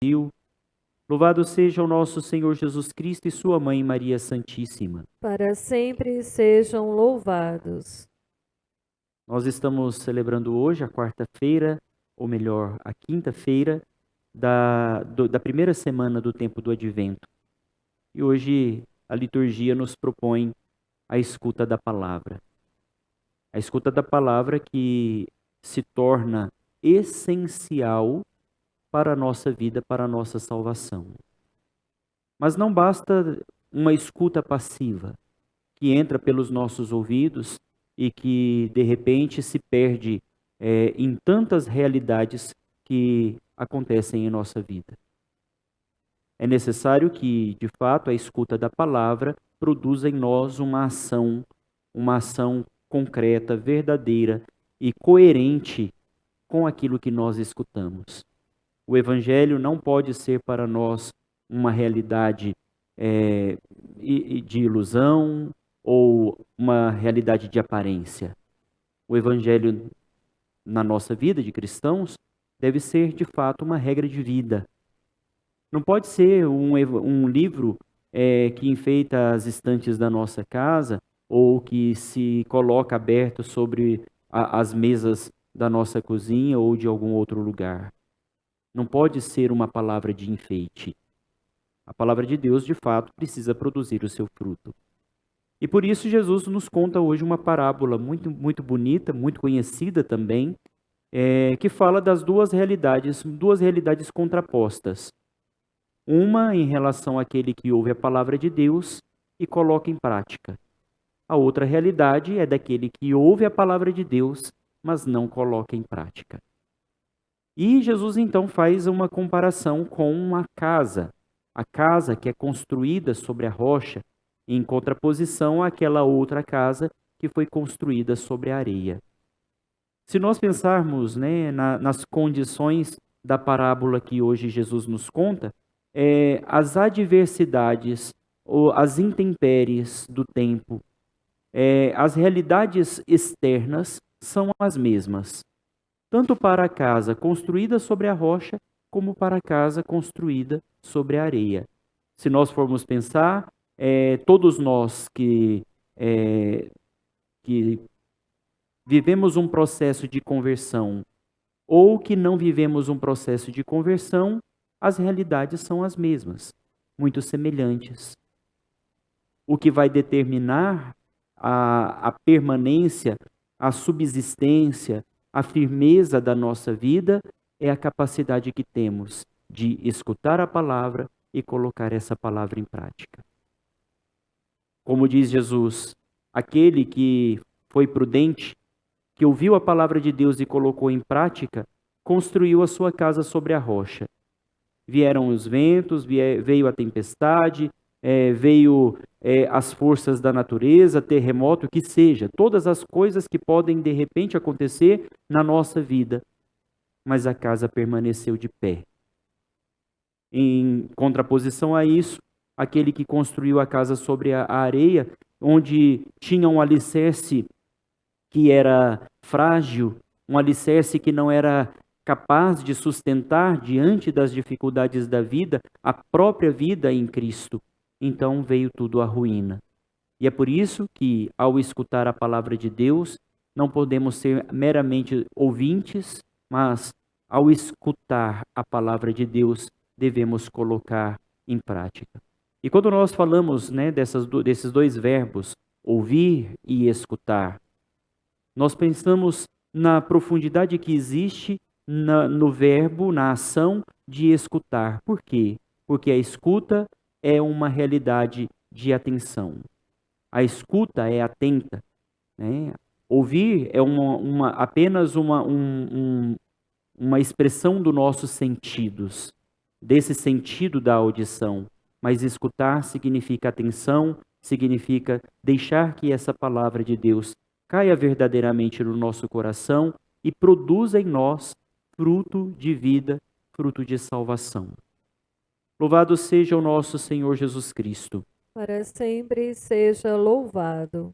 Brasil. Louvado seja o nosso Senhor Jesus Cristo e sua Mãe Maria Santíssima. Para sempre sejam louvados. Nós estamos celebrando hoje a quarta-feira, ou melhor, a quinta-feira da primeira semana do tempo do Advento. E hoje a liturgia nos propõe a escuta da palavra. A escuta da palavra que se torna essencial para a nossa vida, para a nossa salvação. Mas não basta uma escuta passiva, que entra pelos nossos ouvidos e que, de repente, se perde em tantas realidades que acontecem em nossa vida. É necessário que, de fato, a escuta da palavra produza em nós uma ação concreta, verdadeira e coerente com aquilo que nós escutamos. O Evangelho não pode ser para nós uma realidade de ilusão ou uma realidade de aparência. O Evangelho na nossa vida de cristãos deve ser, de fato, uma regra de vida. Não pode ser um livro que enfeita as estantes da nossa casa ou que se coloca aberto sobre as mesas da nossa cozinha ou de algum outro lugar. Não pode ser uma palavra de enfeite. A palavra de Deus, de fato, precisa produzir o seu fruto. E por isso Jesus nos conta hoje uma parábola muito, muito bonita, muito conhecida também, que fala das duas realidades contrapostas. Uma em relação àquele que ouve a palavra de Deus e coloca em prática. A outra realidade é daquele que ouve a palavra de Deus, mas não coloca em prática. E Jesus então faz uma comparação com uma casa. A casa que é construída sobre a rocha, em contraposição àquela outra casa que foi construída sobre a areia. Se nós pensarmos, nas condições da parábola que hoje Jesus nos conta, as adversidades ou as intempéries do tempo, as realidades externas são as mesmas, tanto para a casa construída sobre a rocha, como para a casa construída sobre a areia. Se nós formos pensar, todos nós que vivemos um processo de conversão ou que não vivemos um processo de conversão, as realidades são as mesmas, muito semelhantes. O que vai determinar a permanência, a subsistência, a firmeza da nossa vida é a capacidade que temos de escutar a palavra e colocar essa palavra em prática. Como diz Jesus, aquele que foi prudente, que ouviu a palavra de Deus e colocou em prática, construiu a sua casa sobre a rocha. Vieram os ventos, veio a tempestade, veio as forças da natureza, terremoto, o que seja, todas as coisas que podem de repente acontecer na nossa vida, mas a casa permaneceu de pé. Em contraposição a isso, aquele que construiu a casa sobre a areia, onde tinha um alicerce que era frágil, um alicerce que não era capaz de sustentar diante das dificuldades da vida, a própria vida em Cristo. Então veio tudo à ruína. E é por isso que, ao escutar a palavra de Deus, não podemos ser meramente ouvintes, mas ao escutar a palavra de Deus, devemos colocar em prática. E quando nós falamos desses dois verbos, ouvir e escutar, nós pensamos na profundidade que existe no verbo, na ação de escutar. Por quê? Porque a escuta é uma realidade de atenção. A escuta é atenta. Ouvir é apenas uma expressão dos nossos sentidos, desse sentido da audição. Mas escutar significa atenção, significa deixar que essa palavra de Deus caia verdadeiramente no nosso coração e produza em nós fruto de vida, fruto de salvação. Louvado seja o nosso Senhor Jesus Cristo. Para sempre seja louvado.